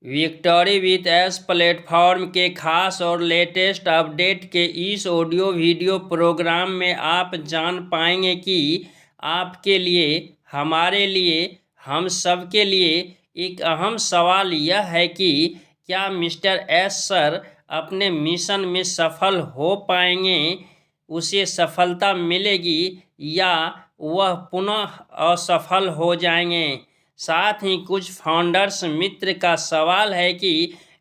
Victory with S platform के खास और लेटेस्ट अपडेट के इस ऑडियो वीडियो प्रोग्राम में आप जान पाएंगे कि आपके लिए, हमारे लिए, हम सब के लिए एक अहम सवाल यह है कि क्या मिस्टर एस सर अपने मिशन में सफल हो पाएंगे, उसे सफलता मिलेगी या वह पुनः असफल हो जाएंगे। साथ ही कुछ फाउंडर्स मित्र का सवाल है कि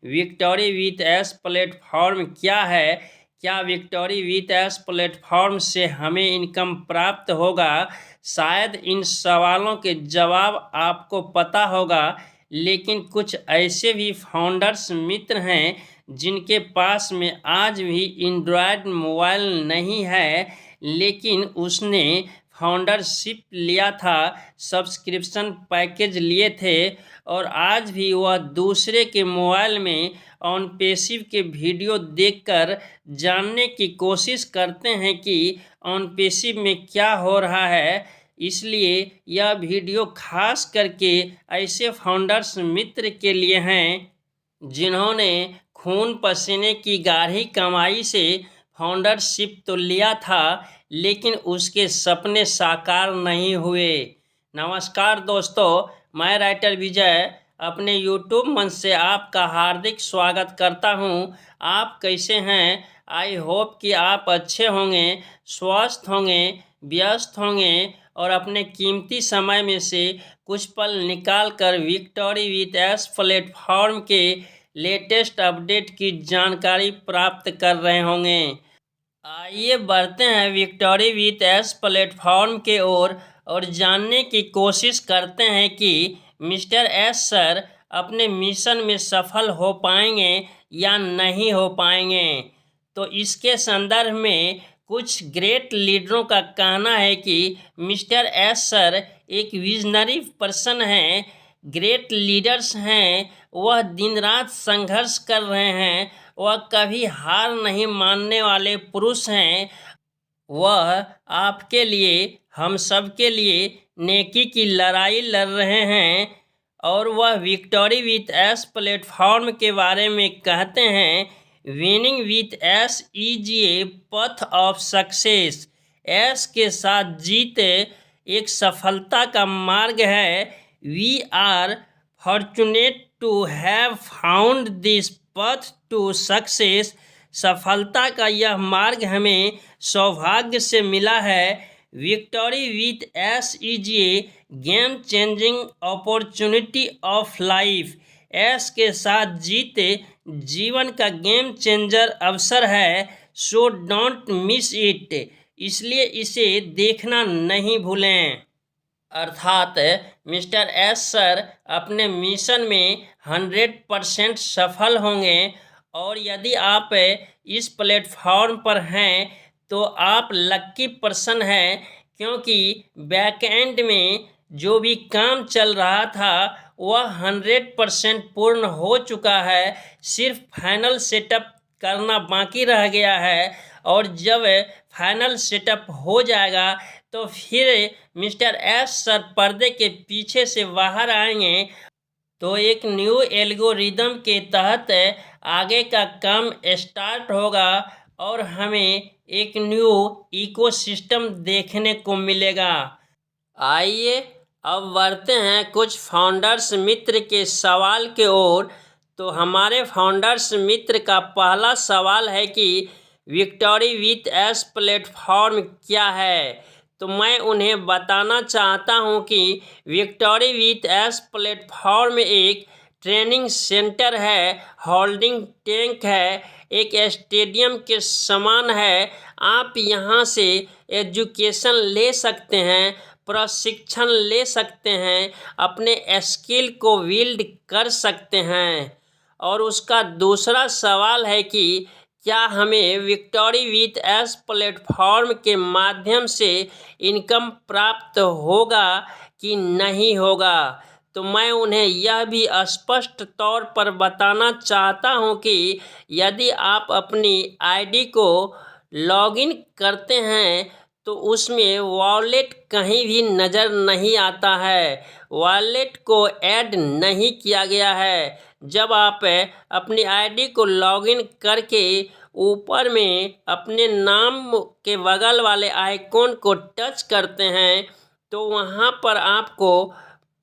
विक्टोरी विथ एस प्लेटफॉर्म क्या है, क्या विक्टोरी विथ एस प्लेटफॉर्म से हमें इनकम प्राप्त होगा। शायद इन सवालों के जवाब आपको पता होगा, लेकिन कुछ ऐसे भी फाउंडर्स मित्र हैं जिनके पास में आज भी एंड्रॉयड मोबाइल नहीं है, लेकिन उसने फाउंडरशिप लिया था, सब्सक्रिप्शन पैकेज लिए थे और आज भी वह दूसरे के मोबाइल में ऑन पैसिव के वीडियो देखकर जानने की कोशिश करते हैं कि ऑन पैसिव में क्या हो रहा है। इसलिए यह वीडियो खास करके ऐसे फाउंडर्स मित्र के लिए हैं जिन्होंने खून पसीने की गाढ़ी कमाई से फाउंडरशिप तो लिया था, लेकिन उसके सपने साकार नहीं हुए। नमस्कार दोस्तों, मैं राइटर विजय अपने यूट्यूब मंच से आपका हार्दिक स्वागत करता हूं। आप कैसे हैं? आई होप कि आप अच्छे होंगे, स्वस्थ होंगे, व्यस्त होंगे और अपने कीमती समय में से कुछ पल निकाल कर विक्टोरी विथ एस प्लेटफॉर्म के लेटेस्ट अपडेट की जानकारी प्राप्त कर रहे होंगे। आइए बढ़ते हैं विक्टोरी विथ एस प्लेटफॉर्म के ओर और जानने की कोशिश करते हैं कि मिस्टर एस सर अपने मिशन में सफल हो पाएंगे या नहीं हो पाएंगे। तो इसके संदर्भ में कुछ ग्रेट लीडरों का कहना है कि मिस्टर एस सर एक विजनरी पर्सन हैं, ग्रेट लीडर्स हैं, वह दिन रात संघर्ष कर रहे हैं, वह कभी हार नहीं मानने वाले पुरुष हैं। वह आपके लिए, हम सब के लिए नेकी की लड़ाई लड़ रहे हैं और वह विक्टोरी विथ एस प्लेटफॉर्म के बारे में कहते हैं, winning with S is A path of success. S के साथ जीत एक सफलता का मार्ग है। We are fortunate to have found this path to success. सफलता का यह मार्ग हमें सौभाग्य से मिला है। Victory with S is a game changing opportunity of life. S के साथ जीत जीवन का गेम चेंजर अवसर है। So don't miss it. इसलिए इसे देखना नहीं भूलें। अर्थात मिस्टर एस सर अपने मिशन में 100% सफल होंगे और यदि आप इस प्लेटफॉर्म पर हैं तो आप लक्की पर्सन हैं, क्योंकि बैकएंड में जो भी काम चल रहा था वह 100% पूर्ण हो चुका है। सिर्फ फाइनल सेटअप करना बाकी रह गया है और जब फाइनल सेटअप हो जाएगा तो फिर मिस्टर एस सर पर्दे के पीछे से बाहर आएंगे तो एक न्यू एल्गोरिदम के तहत आगे का काम स्टार्ट होगा और हमें एक न्यू इकोसिस्टम देखने को मिलेगा। आइए अब बढ़ते हैं कुछ फाउंडर्स मित्र के सवाल के ओर। तो हमारे फाउंडर्स मित्र का पहला सवाल है कि विक्टोरी विथ एस प्लेटफॉर्म क्या है। तो मैं उन्हें बताना चाहता हूं कि विक्टोरी विथ एस प्लेटफॉर्म एक ट्रेनिंग सेंटर है, होल्डिंग टैंक है, एक स्टेडियम के समान है। आप यहां से एजुकेशन ले सकते हैं, प्रशिक्षण ले सकते हैं, अपने स्किल को बिल्ड कर सकते हैं। और उसका दूसरा सवाल है कि क्या हमें विक्टोरी विथ एस प्लेटफॉर्म के माध्यम से इनकम प्राप्त होगा कि नहीं होगा। तो मैं उन्हें यह भी स्पष्ट तौर पर बताना चाहता हूं कि यदि आप अपनी आईडी को लॉगिन करते हैं तो उसमें वॉलेट कहीं भी नज़र नहीं आता है, वॉलेट को ऐड नहीं किया गया है। जब आप अपनी आईडी को लॉगिन करके ऊपर में अपने नाम के बगल वाले आइकॉन को टच करते हैं तो वहाँ पर आपको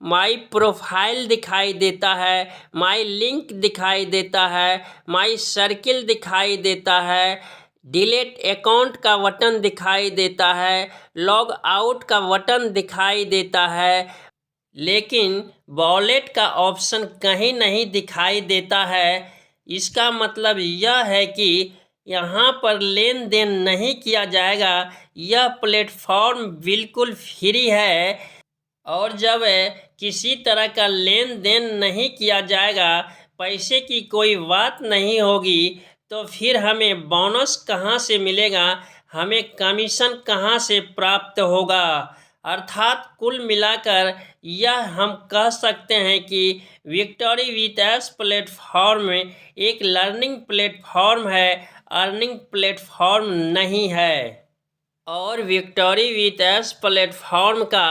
माई प्रोफाइल दिखाई देता है, माई लिंक दिखाई देता है, माई सर्किल दिखाई देता है, डिलीट अकाउंट का बटन दिखाई देता है, लॉग आउट का बटन दिखाई देता है, लेकिन वॉलेट का ऑप्शन कहीं नहीं दिखाई देता है। इसका मतलब यह है कि यहाँ पर लेन देन नहीं किया जाएगा। यह प्लेटफॉर्म बिल्कुल फ्री है और जब किसी तरह का लेन देन नहीं किया जाएगा, पैसे की कोई बात नहीं होगी, तो फिर हमें बोनस कहाँ से मिलेगा, हमें कमीशन कहाँ से प्राप्त होगा। अर्थात कुल मिलाकर यह हम कह सकते हैं कि विक्टोरी विथ एस प्लेटफॉर्म एक लर्निंग प्लेटफॉर्म है, अर्निंग प्लेटफॉर्म नहीं है। और विक्टोरी विथ एस प्लेटफॉर्म का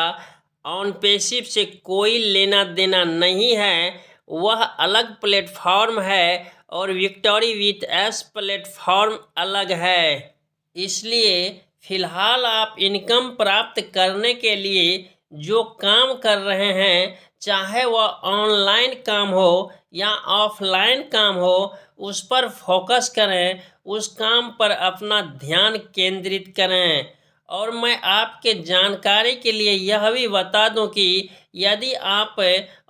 ऑन पैसिव से कोई लेना देना नहीं है, वह अलग प्लेटफॉर्म है और विक्टोरी विथ एस प्लेटफॉर्म अलग है। इसलिए फ़िलहाल आप इनकम प्राप्त करने के लिए जो काम कर रहे हैं, चाहे वह ऑनलाइन काम हो या ऑफलाइन काम हो, उस पर फोकस करें, उस काम पर अपना ध्यान केंद्रित करें। और मैं आपके जानकारी के लिए यह भी बता दूं कि यदि आप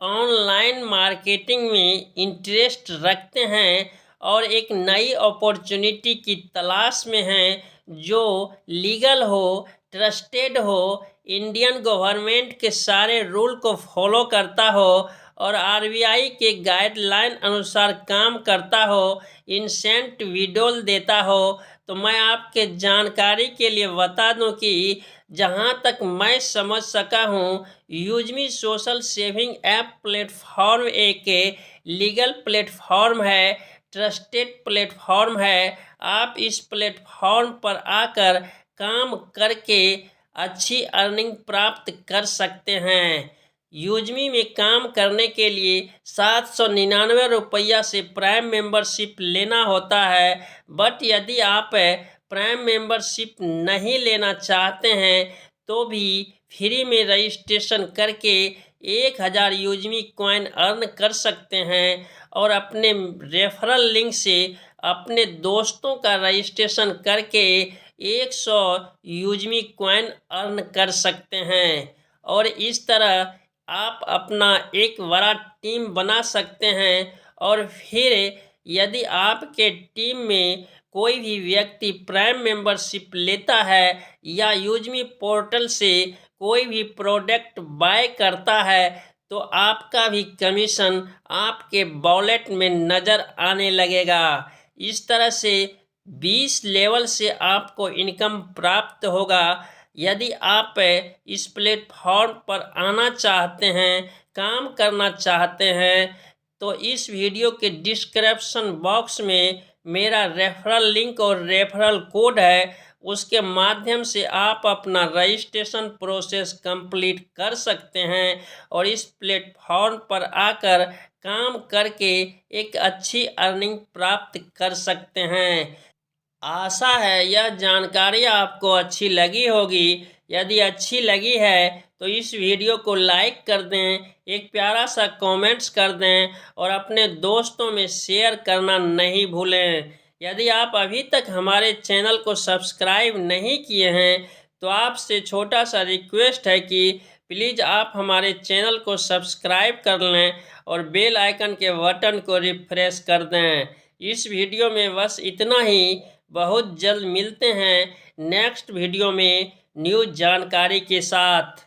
ऑनलाइन मार्केटिंग में इंटरेस्ट रखते हैं और एक नई अपॉर्चुनिटी की तलाश में हैं जो लीगल हो, ट्रस्टेड हो, इंडियन गवर्नमेंट के सारे रूल को फॉलो करता हो और आरबीआई के गाइडलाइन अनुसार काम करता हो, इंसेंट विड्रॉल देता हो, तो मैं आपके जानकारी के लिए बता दूं कि जहां तक मैं समझ सका हूं, यूजमी सोशल सेविंग ऐप प्लेटफॉर्म एक लीगल प्लेटफॉर्म है, ट्रस्टेड प्लेटफॉर्म है। आप इस प्लेटफॉर्म पर आकर काम करके अच्छी अर्निंग प्राप्त कर सकते हैं। यूजमी में काम करने के लिए 799 रुपया से प्राइम मेंबरशिप लेना होता है, बट यदि आप प्राइम मेंबरशिप नहीं लेना चाहते हैं तो भी फ्री में रजिस्ट्रेशन करके 1000 यूजमी कॉइन अर्न कर सकते हैं और अपने रेफरल लिंक से अपने दोस्तों का रजिस्ट्रेशन करके 100 यूजमी कॉइन अर्न कर सकते हैं। और इस तरह आप अपना एक बड़ा टीम बना सकते हैं और फिर यदि आपके टीम में कोई भी व्यक्ति प्राइम मेंबरशिप लेता है या यूजमी पोर्टल से कोई भी प्रोडक्ट बाय करता है तो आपका भी कमीशन आपके वॉलेट में नज़र आने लगेगा। इस तरह से 20 लेवल से आपको इनकम प्राप्त होगा। यदि आप इस प्लेटफॉर्म पर आना चाहते हैं, काम करना चाहते हैं, तो इस वीडियो के डिस्क्रिप्शन बॉक्स में मेरा रेफरल लिंक और रेफरल कोड है, उसके माध्यम से आप अपना रजिस्ट्रेशन प्रोसेस कंप्लीट कर सकते हैं और इस प्लेटफॉर्म पर आकर काम करके एक अच्छी अर्निंग प्राप्त कर सकते हैं। आशा है यह जानकारी आपको अच्छी लगी होगी। यदि अच्छी लगी है तो इस वीडियो को लाइक कर दें, एक प्यारा सा कमेंट्स कर दें और अपने दोस्तों में शेयर करना नहीं भूलें। यदि आप अभी तक हमारे चैनल को सब्सक्राइब नहीं किए हैं तो आपसे छोटा सा रिक्वेस्ट है कि प्लीज़ आप हमारे चैनल को सब्सक्राइब कर लें और बेल आइकन के बटन को रिफ्रेश कर दें। इस वीडियो में बस इतना ही। बहुत जल्द मिलते हैं नेक्स्ट वीडियो में न्यू जानकारी के साथ।